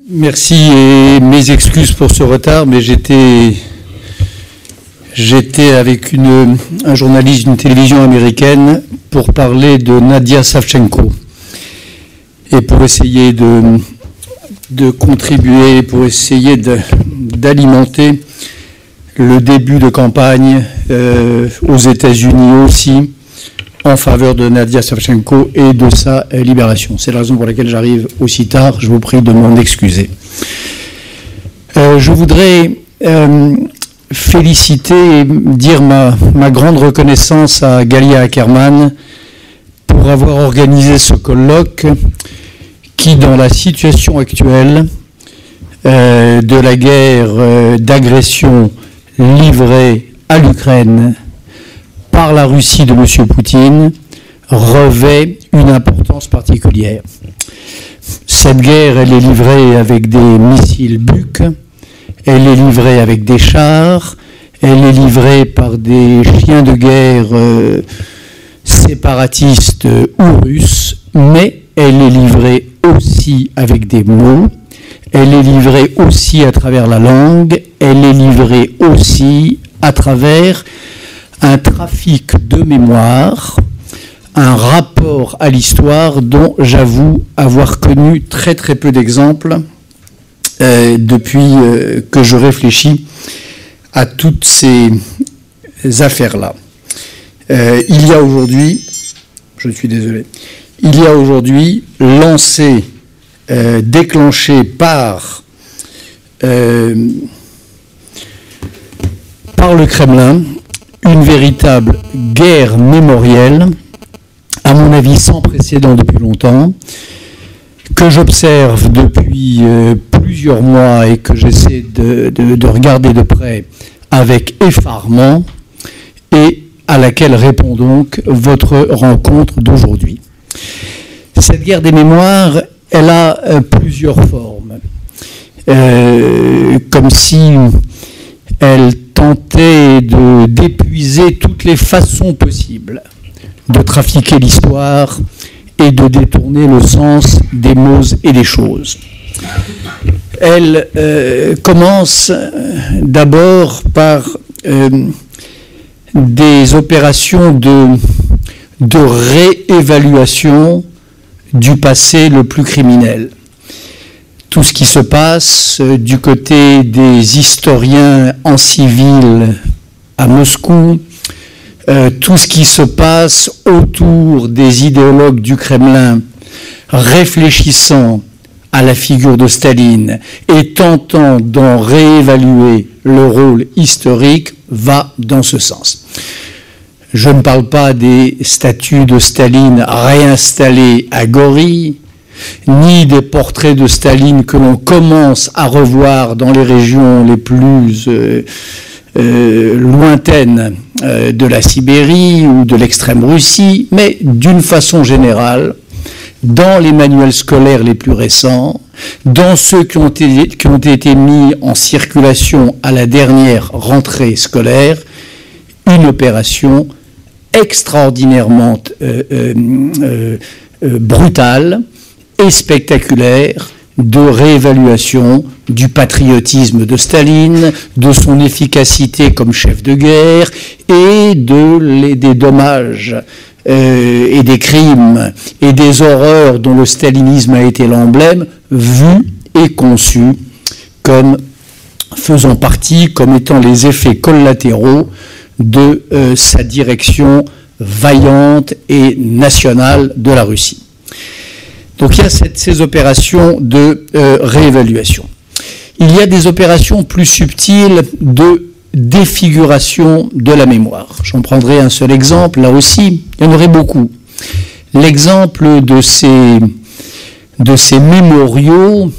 Merci et mes excuses pour ce retard, mais j'étais avec un journaliste d'une télévision américaine pour parler de Nadia Savchenko et pour essayer de contribuer, pour essayer d'alimenter le début de campagne aux États-Unis aussi en faveur de Nadia Savchenko et de sa libération. C'est la raison pour laquelle j'arrive aussi tard. Je vous prie de m'en excuser. Je voudrais féliciter et dire ma grande reconnaissance à Galia Ackerman pour avoir organisé ce colloque qui, dans la situation actuelle de la guerre d'agression livrée à l'Ukraine par la Russie de M. Poutine, revêt une importance particulière. Cette guerre, elle est livrée avec des missiles Buk, elle est livrée avec des chars, elle est livrée par des chiens de guerre séparatistes ou russes, mais elle est livrée aussi avec des mots, elle est livrée aussi à travers la langue, elle est livrée aussi à travers un trafic de mémoire, un rapport à l'histoire dont j'avoue avoir connu très très peu d'exemples depuis que je réfléchis à toutes ces affaires-là. Il y a aujourd'hui, je suis désolé, il y a aujourd'hui lancé, déclenché par le Kremlin, une véritable guerre mémorielle, à mon avis sans précédent depuis longtemps, que j'observe depuis plusieurs mois et que j'essaie de regarder de près avec effarement, et à laquelle répond donc votre rencontre d'aujourd'hui. Cette guerre des mémoires, elle a plusieurs formes, comme si elle tentait d'épuiser toutes les façons possibles de trafiquer l'histoire et de détourner le sens des mots et des choses. Elle commence d'abord par des opérations de réévaluation du passé le plus criminel. Tout ce qui se passe du côté des historiens en civil à Moscou, tout ce qui se passe autour des idéologues du Kremlin réfléchissant à la figure de Staline et tentant d'en réévaluer le rôle historique va dans ce sens. Je ne parle pas des statues de Staline réinstallées à Gori, ni des portraits de Staline que l'on commence à revoir dans les régions les plus lointaines de la Sibérie ou de l'extrême Russie, mais d'une façon générale, dans les manuels scolaires les plus récents, dans ceux qui ont été mis en circulation à la dernière rentrée scolaire, une opération extraordinairement brutale et spectaculaire de réévaluation du patriotisme de Staline, de son efficacité comme chef de guerre et des dommages et des crimes et des horreurs dont le stalinisme a été l'emblème, vus et conçus comme faisant partie, comme étant les effets collatéraux de sa direction vaillante et nationale de la Russie. Donc il y a ces opérations de réévaluation. Il y a des opérations plus subtiles de défiguration de la mémoire. J'en prendrai un seul exemple, là aussi, il y en aurait beaucoup. L'exemple de ces mémoriaux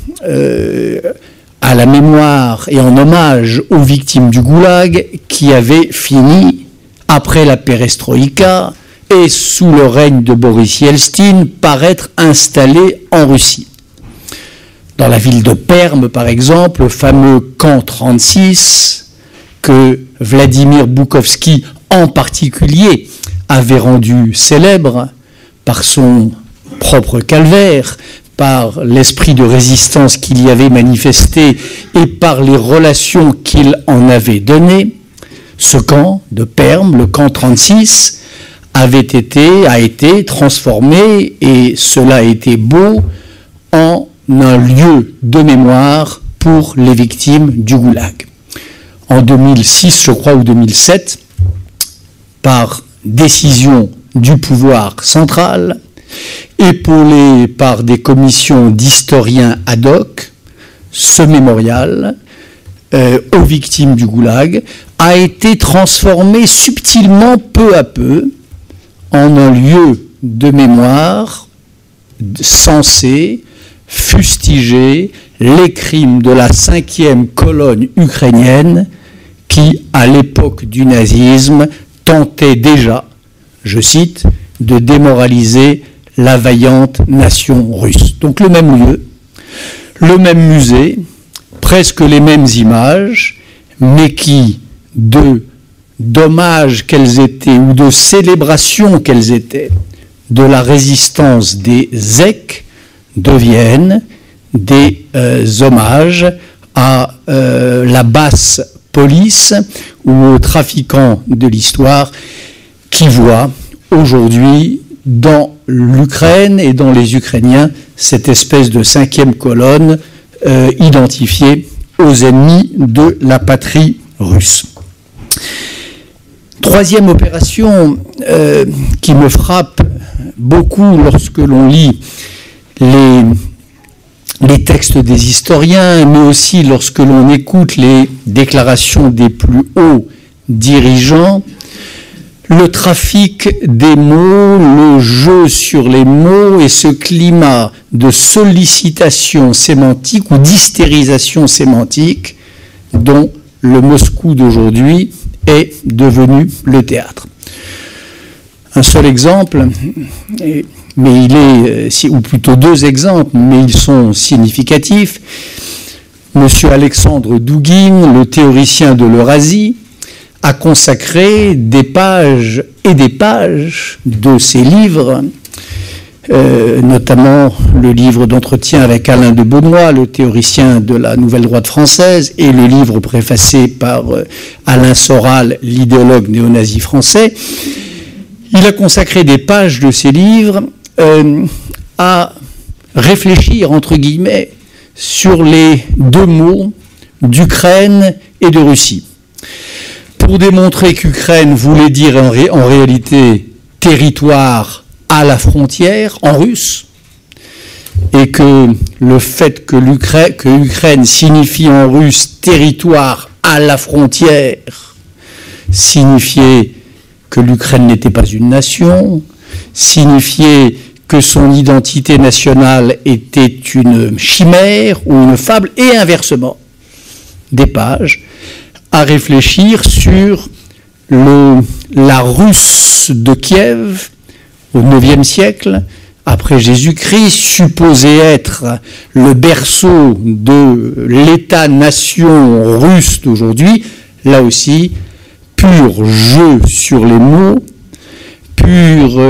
à la mémoire et en hommage aux victimes du Goulag qui avaient fini, après la perestroïka et sous le règne de Boris Yeltsin, par être installés en Russie. Dans la ville de Perm, par exemple, le fameux camp 36, que Vladimir Boukovski en particulier avait rendu célèbre par son propre calvaire, par l'esprit de résistance qu'il y avait manifesté et par les relations qu'il en avait données, ce camp de Perm, le camp 36, a été transformé, et cela a été beau, en un lieu de mémoire pour les victimes du goulag. En 2006, je crois, ou 2007, par décision du pouvoir central, épaulé par des commissions d'historiens ad hoc, ce mémorial aux victimes du goulag a été transformé subtilement, peu à peu, en un lieu de mémoire censé fustiger les crimes de la 5e colonne ukrainienne qui, à l'époque du nazisme, tentait déjà, je cite, de démoraliser la vaillante nation russe. Donc le même lieu, le même musée, presque les mêmes images, mais qui, de d'hommages qu'elles étaient ou de célébrations qu'elles étaient de la résistance des Zèques, deviennent des hommages à la basse police ou aux trafiquants de l'histoire qui voient aujourd'hui dans l'Ukraine et dans les Ukrainiens cette espèce de 5e colonne identifiée aux ennemis de la patrie russe. Troisième opération qui me frappe beaucoup lorsque l'on lit les textes des historiens, mais aussi lorsque l'on écoute les déclarations des plus hauts dirigeants, le trafic des mots, le jeu sur les mots et ce climat de sollicitation sémantique ou d'hystérisation sémantique dont le Moscou d'aujourd'hui est devenu le théâtre. Un seul exemple, mais il est, ou plutôt deux exemples, mais ils sont significatifs. Monsieur Alexandre Douguine, le théoricien de l'Eurasie, a consacré des pages et des pages de ses livres, notamment le livre d'entretien avec Alain de Benoît, le théoricien de la Nouvelle Droite française, et le livre préfacé par Alain Soral, l'idéologue néo-nazi français. Il a consacré des pages de ses livres à réfléchir, entre guillemets, sur les deux mots d'Ukraine et de Russie. Pour démontrer qu'Ukraine voulait dire en réalité territoire à la frontière en russe, et que le fait que Ukraine signifie en russe territoire à la frontière signifiait que l'Ukraine n'était pas une nation, signifiait que son identité nationale était une chimère ou une fable, et inversement, des pages à réfléchir sur la Russe de Kiev au IXe siècle, après Jésus-Christ, supposé être le berceau de l'État-nation russe d'aujourd'hui, là aussi, pur jeu sur les mots, pur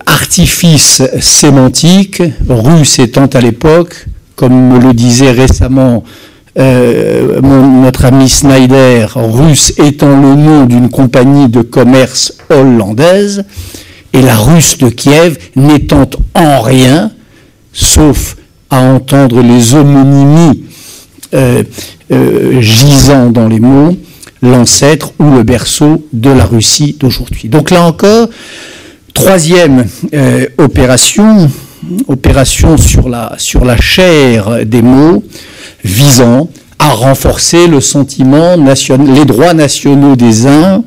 artifice sémantique, russe étant à l'époque, comme me le disait récemment notre ami Snyder, russe étant le nom d'une compagnie de commerce hollandaise, et la Russe de Kiev n'étant en rien, sauf à entendre les homonymies gisant dans les mots, l'ancêtre ou le berceau de la Russie d'aujourd'hui. Donc là encore, troisième opération sur la chair des mots, visant à renforcer le sentiment national, les droits nationaux des uns,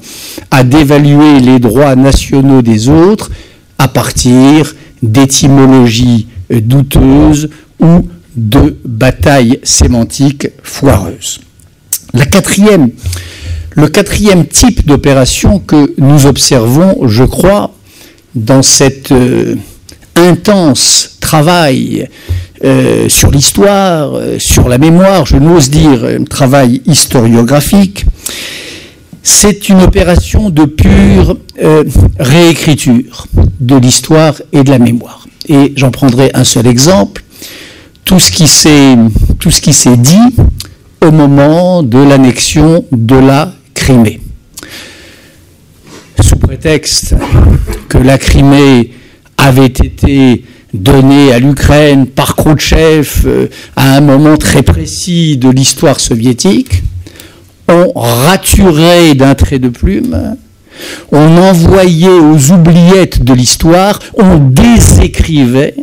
à dévaluer les droits nationaux des autres à partir d'étymologies douteuses ou de batailles sémantiques foireuses. Le quatrième type d'opération que nous observons, je crois, dans cet intense travail sur l'histoire, sur la mémoire, je n'ose dire travail historiographique, c'est une opération de pure réécriture de l'histoire et de la mémoire. Et j'en prendrai un seul exemple, tout ce qui s'est dit au moment de l'annexion de la Crimée. Sous prétexte que la Crimée avait été donnée à l'Ukraine par Khrouchtchev à un moment très précis de l'histoire soviétique, on raturait d'un trait de plume, on envoyait aux oubliettes de l'histoire, on désécrivait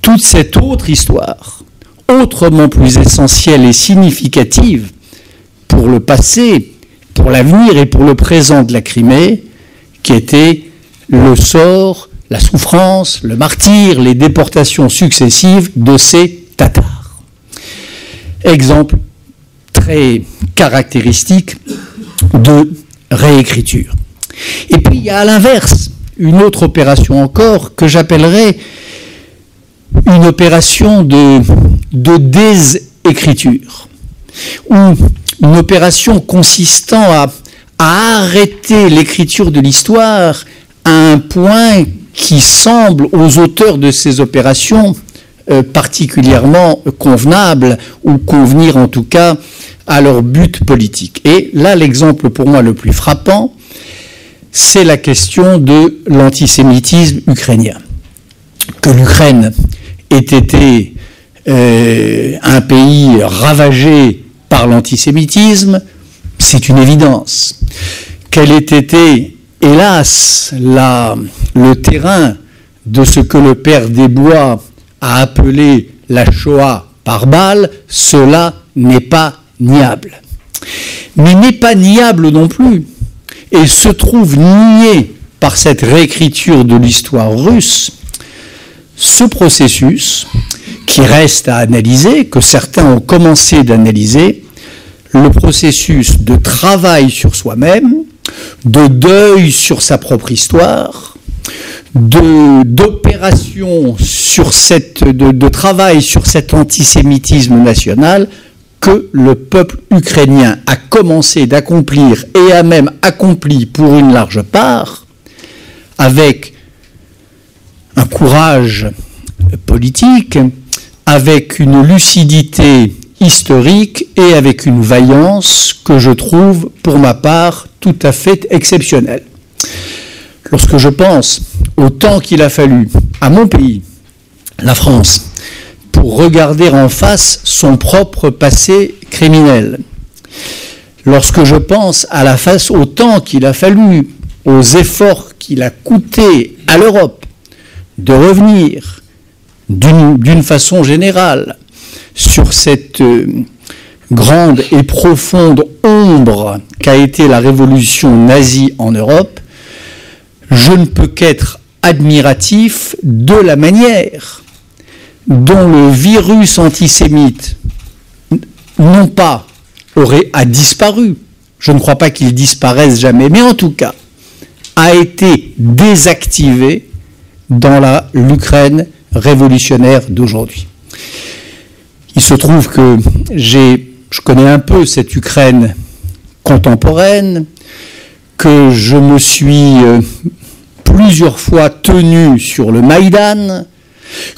toute cette autre histoire, autrement plus essentielle et significative pour le passé, pour l'avenir et pour le présent de la Crimée, qui était le sort, la souffrance, le martyre, les déportations successives de ces Tatars. Exemple très caractéristique de réécriture. Et puis il y a à l'inverse une autre opération encore que j'appellerais une opération de désécriture, ou une opération consistant à arrêter l'écriture de l'histoire à un point qui semble aux auteurs de ces opérations particulièrement convenable, ou convenir en tout cas à leur but politique. Et là, l'exemple pour moi le plus frappant, c'est la question de l'antisémitisme ukrainien. Que l'Ukraine ait été un pays ravagé par l'antisémitisme, c'est une évidence. Qu'elle ait été, hélas, le terrain de ce que le père Desbois a appelé la Shoah par balle, cela n'est pas niable. Mais n'est pas niable non plus, et se trouve nié par cette réécriture de l'histoire russe, ce processus qui reste à analyser, que certains ont commencé d'analyser, le processus de travail sur soi-même, de deuil sur sa propre histoire, d'opération sur de travail sur cet antisémitisme national que le peuple ukrainien a commencé d'accomplir et a même accompli pour une large part, avec un courage politique, avec une lucidité historique et avec une vaillance que je trouve, pour ma part, tout à fait exceptionnelle. Lorsque je pense au temps qu'il a fallu à mon pays, la France, pour regarder en face son propre passé criminel, lorsque je pense au temps qu'il a fallu, aux efforts qu'il a coûté à l'Europe de revenir d'une façon générale sur cette grande et profonde ombre qu'a été la révolution nazie en Europe, je ne peux qu'être admiratif de la manière dont le virus antisémite, non pas a disparu, je ne crois pas qu'il disparaisse jamais, mais en tout cas, a été désactivé dans l'Ukraine révolutionnaire d'aujourd'hui. Il se trouve que je connais un peu cette Ukraine contemporaine, que je me suis plusieurs fois tenu sur le Maïdan,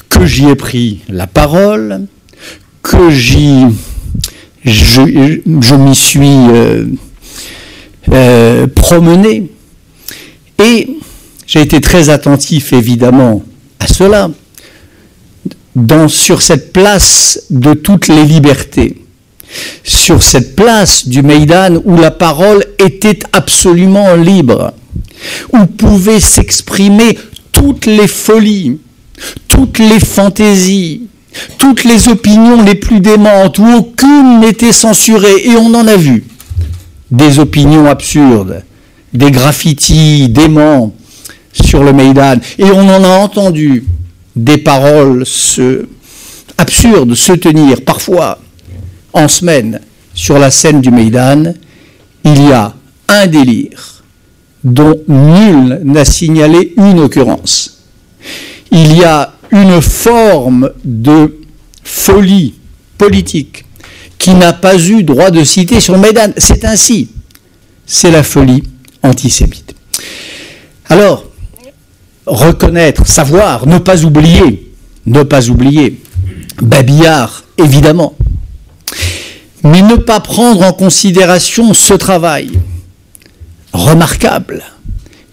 que j'y ai pris la parole, que je m'y suis promené, et j'ai été très attentif évidemment à cela, sur cette place de toutes les libertés, sur cette place du Maïdan où la parole était absolument libre, où pouvaient s'exprimer toutes les folies, toutes les fantaisies, toutes les opinions les plus démentes, où aucune n'était censurée, et on en a vu des opinions absurdes, des graffitis déments sur le Maïdan, et on en a entendu des paroles absurdes se tenir parfois en semaine sur la scène du Maïdan. Il y a un délire dont nul n'a signalé une occurrence. Il y a une forme de folie politique qui n'a pas eu droit de citer sur le Maïdan. C'est ainsi. C'est la folie antisémite. Alors, reconnaître, savoir, ne pas oublier, Babillard, évidemment, mais ne pas prendre en considération ce travail remarquable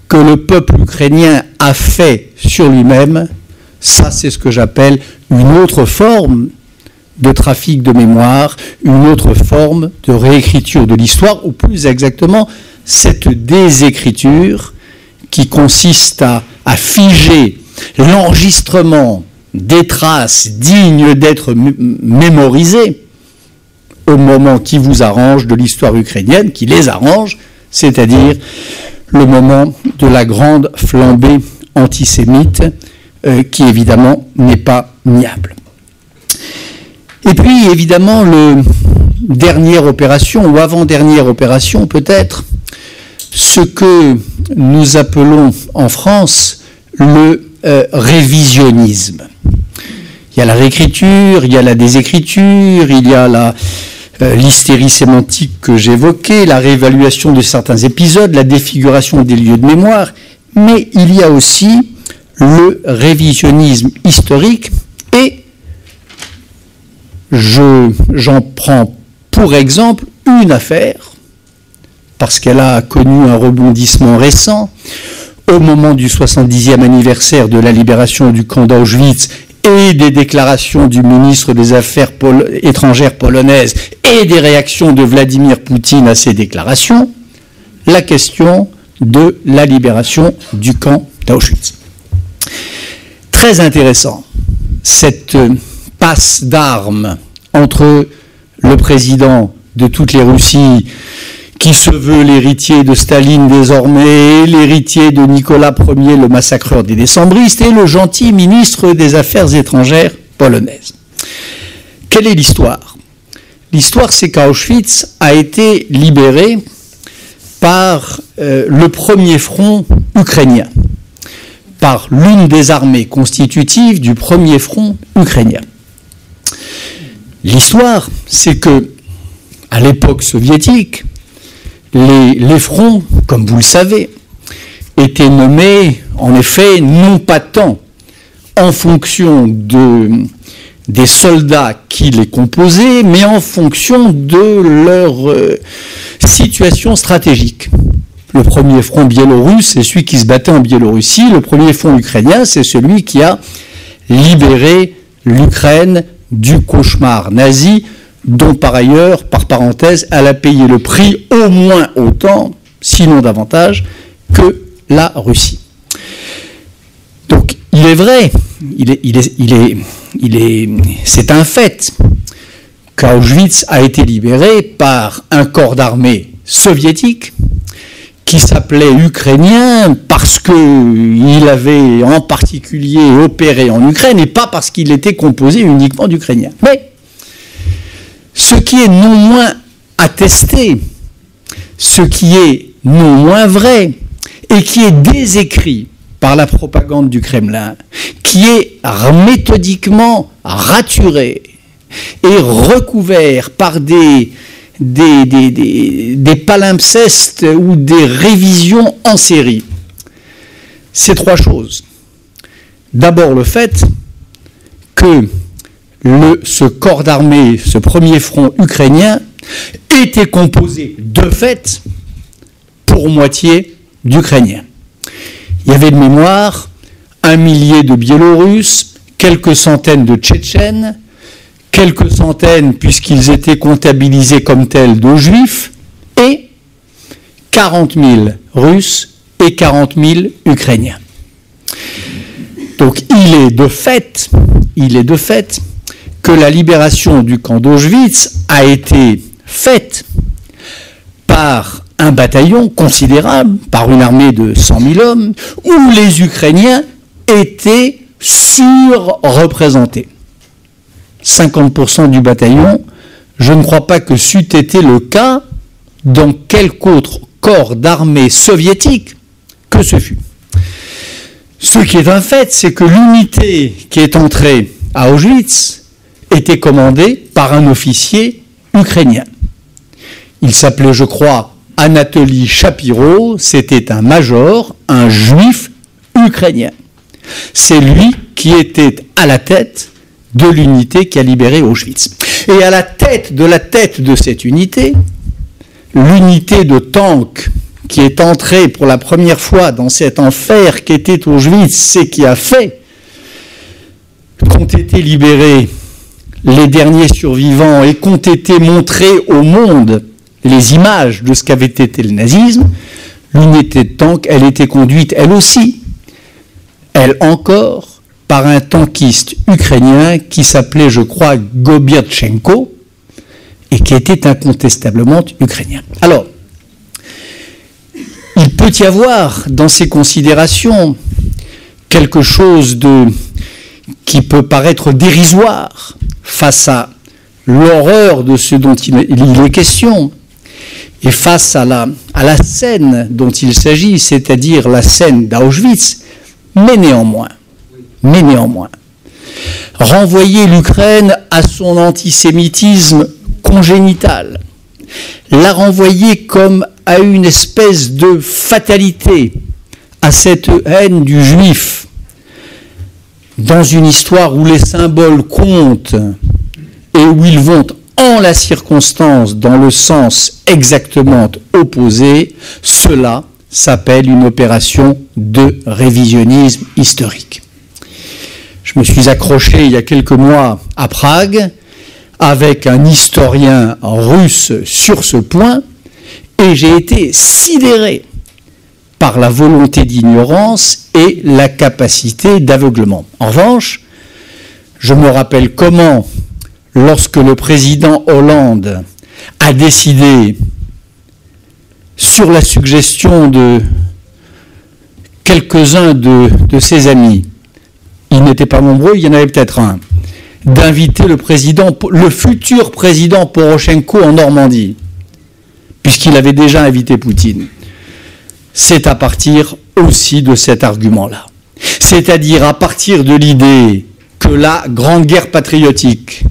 que le peuple ukrainien a fait sur lui-même, ça c'est ce que j'appelle une autre forme de trafic de mémoire, une autre forme de réécriture de l'histoire, ou plus exactement, cette désécriture qui consiste à figer l'enregistrement des traces dignes d'être mémorisées au moment qui vous arrange de l'histoire ukrainienne, qui les arrange, c'est-à-dire le moment de la grande flambée antisémite, qui évidemment n'est pas niable. Et puis évidemment, dernière opération, ou avant-dernière opération peut-être, ce que nous appelons en France le révisionnisme. Il y a la réécriture, il y a la désécriture, il y a l'hystérie sémantique que j'évoquais, la réévaluation de certains épisodes, la défiguration des lieux de mémoire, mais il y a aussi le révisionnisme historique, et j'en prends pour exemple une affaire, parce qu'elle a connu un rebondissement récent, au moment du 70e anniversaire de la libération du camp d'Auschwitz et des déclarations du ministre des Affaires étrangères polonaise et des réactions de Vladimir Poutine à ces déclarations, la question de la libération du camp d'Auschwitz. Très intéressant, cette passe d'armes entre le président de toutes les Russies, qui se veut l'héritier de Staline désormais, l'héritier de Nicolas Ier, le massacreur des décembristes, et le gentil ministre des Affaires étrangères polonaise. Quelle est l'histoire? L'histoire, c'est qu'Auschwitz a été libéré par le premier front ukrainien, par l'une des armées constitutives du premier front ukrainien. L'histoire, c'est que, à l'époque soviétique, les fronts, comme vous le savez, étaient nommés, en effet, non pas tant en fonction des soldats qui les composaient, mais en fonction de leur situation stratégique. Le premier front biélorusse, c'est celui qui se battait en Biélorussie. Le premier front ukrainien, c'est celui qui a libéré l'Ukraine du cauchemar nazi, dont par ailleurs, par parenthèse, elle a payé le prix au moins autant, sinon davantage, que la Russie. Donc, il est vrai, c'est un fait qu'Auschwitz a été libéré par un corps d'armée soviétique qui s'appelait ukrainien parce qu'il avait en particulier opéré en Ukraine et pas parce qu'il était composé uniquement d'Ukrainiens. Mais ce qui est non moins attesté, ce qui est non moins vrai et qui est désécrit par la propagande du Kremlin, qui est méthodiquement raturé et recouvert par des palimpsestes ou des révisions en série. C'est trois choses. D'abord le fait que ce corps d'armée, ce premier front ukrainien, était composé de fait pour moitié d'Ukrainiens. Il y avait de mémoire 1 millier de Biélorusses, quelques centaines de Tchétchènes, quelques centaines, puisqu'ils étaient comptabilisés comme tels, de Juifs, et 40 000 Russes et 40 000 Ukrainiens. Donc il est de fait que la libération du camp d'Auschwitz a été faite par un bataillon considérable, par une armée de 100 000 hommes, où les Ukrainiens étaient surreprésentés. 50% du bataillon, je ne crois pas que c'eût été le cas dans quelque autre corps d'armée soviétique que ce fut. Ce qui est un fait, c'est que l'unité qui est entrée à Auschwitz était commandée par un officier ukrainien. Il s'appelait, je crois, Anatoly Shapiro, c'était un major, un juif ukrainien. C'est lui qui était à la tête de l'unité qui a libéré Auschwitz. Et à la tête de cette unité, l'unité de tanks qui est entrée pour la première fois dans cet enfer qu'était Auschwitz et qui a fait qu'ont été libérés les derniers survivants et qu'ont été montrés au monde les images de ce qu'avait été le nazisme, l'unité de tank, elle était conduite, elle aussi, elle encore, par un tankiste ukrainien qui s'appelait, je crois, Gobiatchenko, et qui était incontestablement ukrainien. Alors, il peut y avoir dans ces considérations quelque chose qui peut paraître dérisoire face à l'horreur de ce dont il est question, et face à la scène dont il s'agit, c'est-à-dire la scène d'Auschwitz, mais néanmoins, renvoyer l'Ukraine à son antisémitisme congénital, la renvoyer comme à une espèce de fatalité, à cette haine du juif, dans une histoire où les symboles comptent et où ils vont en la circonstance dans le sens exactement opposé, cela s'appelle une opération de révisionnisme historique. Je me suis accroché il y a quelques mois à Prague avec un historien russe sur ce point et j'ai été sidéré par la volonté d'ignorance et la capacité d'aveuglement. En revanche, je me rappelle comment, lorsque le président Hollande a décidé, sur la suggestion de quelques-uns de ses amis, ils n'étaient pas nombreux, il y en avait peut-être un, d'inviter le futur président Porochenko en Normandie, puisqu'il avait déjà invité Poutine. C'est à partir aussi de cet argument-là. C'est-à-dire à partir de l'idée que la Grande Guerre patriotique,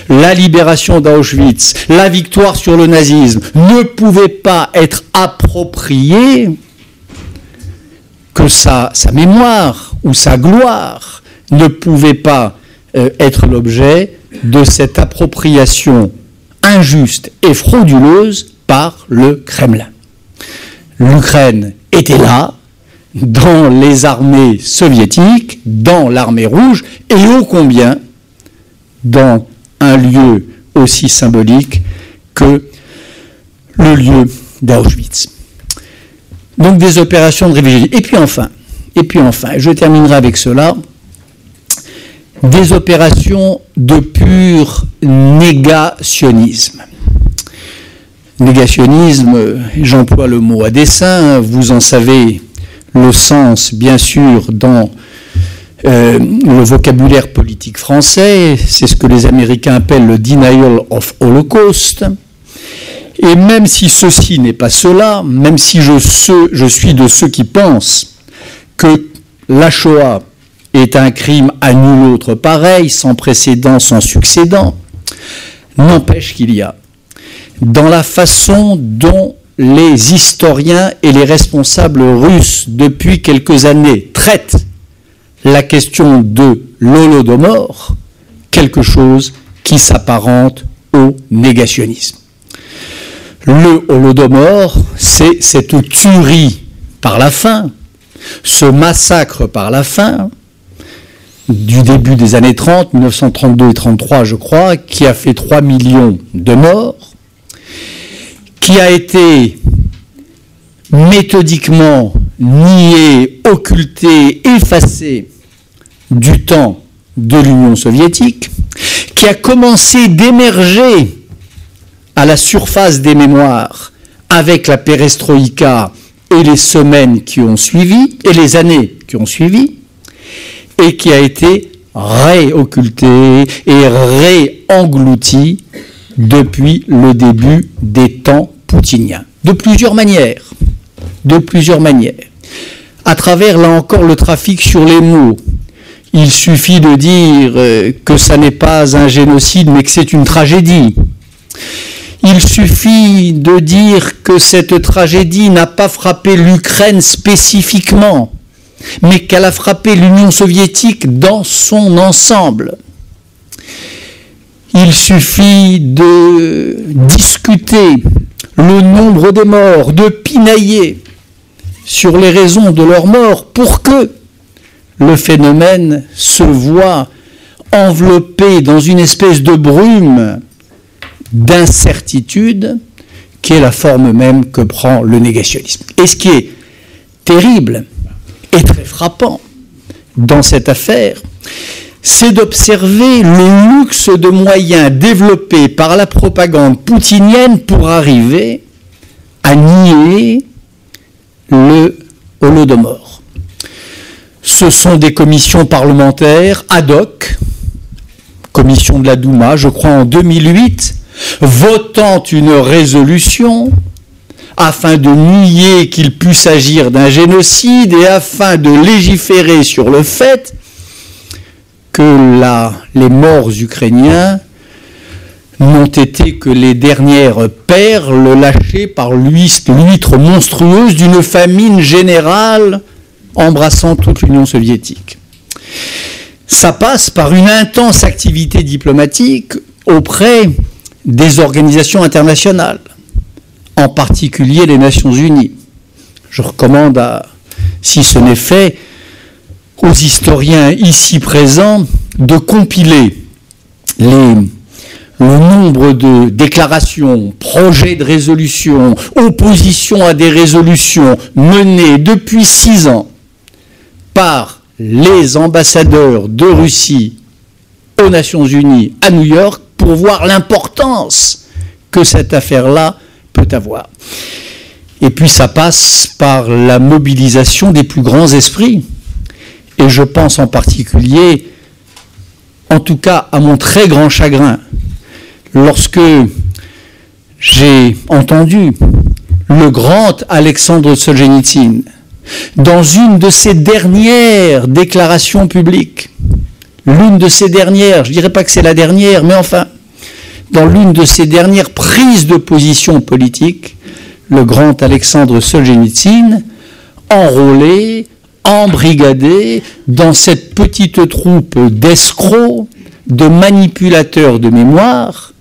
la libération d'Auschwitz, la victoire sur le nazisme ne pouvaient pas être appropriées, que sa mémoire ou sa gloire ne pouvait pas être l'objet de cette appropriation injuste et frauduleuse par le Kremlin. L'Ukraine était là, dans les armées soviétiques, dans l'armée rouge, et ô combien dans un lieu aussi symbolique que le lieu d'Auschwitz. Donc des opérations de révision. Et puis enfin, je terminerai avec cela, des opérations de pur négationnisme. Négationnisme, j'emploie le mot à dessein, vous en savez le sens, bien sûr, dans le vocabulaire politique français, c'est ce que les Américains appellent le denial of Holocaust. Et même si ceci n'est pas cela, même si je suis de ceux qui pensent que la Shoah est un crime à nul autre pareil, sans précédent, sans succédent, n'empêche qu'il y a, dans la façon dont les historiens et les responsables russes, depuis quelques années, traitent la question de l'Holodomor, quelque chose qui s'apparente au négationnisme. Le Holodomor, c'est cette tuerie par la faim, ce massacre par la faim, du début des années 30, 1932 et 33, je crois, qui a fait 3 millions de morts, qui a été méthodiquement nié, occulté, effacé du temps de l'Union soviétique, qui a commencé d'émerger à la surface des mémoires avec la perestroïka et les semaines qui ont suivi, et les années qui ont suivi, et qui a été réocculté et réenglouti depuis le début des temps poutiniens. De plusieurs manières. À travers, là encore, le trafic sur les mots. Il suffit de dire que ça n'est pas un génocide, mais que c'est une tragédie. Il suffit de dire que cette tragédie n'a pas frappé l'Ukraine spécifiquement, mais qu'elle a frappé l'Union soviétique dans son ensemble. Il suffit de discuter le nombre des morts, de pinailler sur les raisons de leur mort pour que le phénomène se voit enveloppé dans une espèce de brume d'incertitude qui est la forme même que prend le négationnisme. Et ce qui est terrible et très frappant dans cette affaire, c'est d'observer le luxe de moyens développés par la propagande poutinienne pour arriver à nier le Holodomor. Ce sont des commissions parlementaires ad hoc, commission de la Douma, je crois en 2008, votant une résolution afin de nier qu'il puisse s'agir d'un génocide et afin de légiférer sur le fait que les morts ukrainiens n'ont été que les dernières perles lâchées par l'huître monstrueuse d'une famine générale embrassant toute l'Union soviétique. Ça passe par une intense activité diplomatique auprès des organisations internationales, en particulier les Nations Unies. Je recommande, si ce n'est fait, aux historiens ici présents de compiler le nombre de déclarations, projets de résolution, oppositions à des résolutions menées depuis 6 ans par les ambassadeurs de Russie aux Nations Unies à New York pour voir l'importance que cette affaire-là peut avoir. Et puis ça passe par la mobilisation des plus grands esprits. Et je pense en particulier, en tout cas à mon très grand chagrin, lorsque j'ai entendu le grand Alexandre Solzhenitsyn, dans une de ses dernières déclarations publiques, l'une de ses dernières, je ne dirais pas que c'est la dernière, mais enfin, dans l'une de ses dernières prises de position politique, le grand Alexandre Solzhenitsyn, enrôlé, embrigadé dans cette petite troupe d'escrocs, de manipulateurs de mémoire,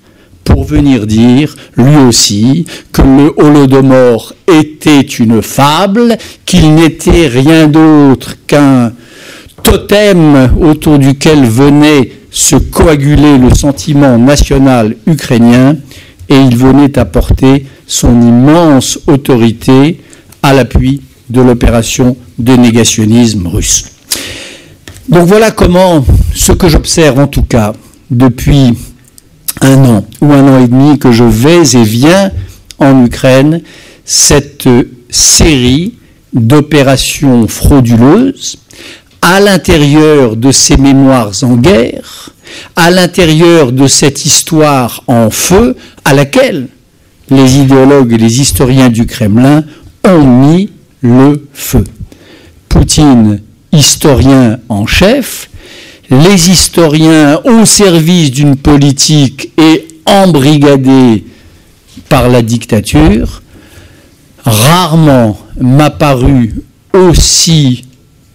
pour venir dire, lui aussi, que le Holodomor était une fable, qu'il n'était rien d'autre qu'un totem autour duquel venait se coaguler le sentiment national ukrainien, et il venait apporter son immense autorité à l'appui de l'opération de négationnisme russe. Donc voilà comment, ce que j'observe en tout cas depuis 1 an ou 1 an et demi que je vais et viens en Ukraine, cette série d'opérations frauduleuses à l'intérieur de ces mémoires en guerre, à l'intérieur de cette histoire en feu à laquelle les idéologues et les historiens du Kremlin ont mis le feu. Poutine, historien en chef, les historiens au service d'une politique et embrigadés par la dictature, rarement m'a paru aussi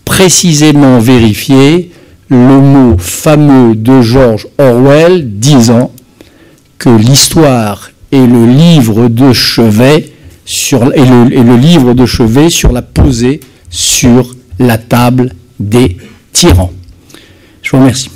précisément vérifié le mot fameux de George Orwell disant que l'histoire est le livre de chevet le livre de chevet posé sur la table des tyrans. Je vous remercie.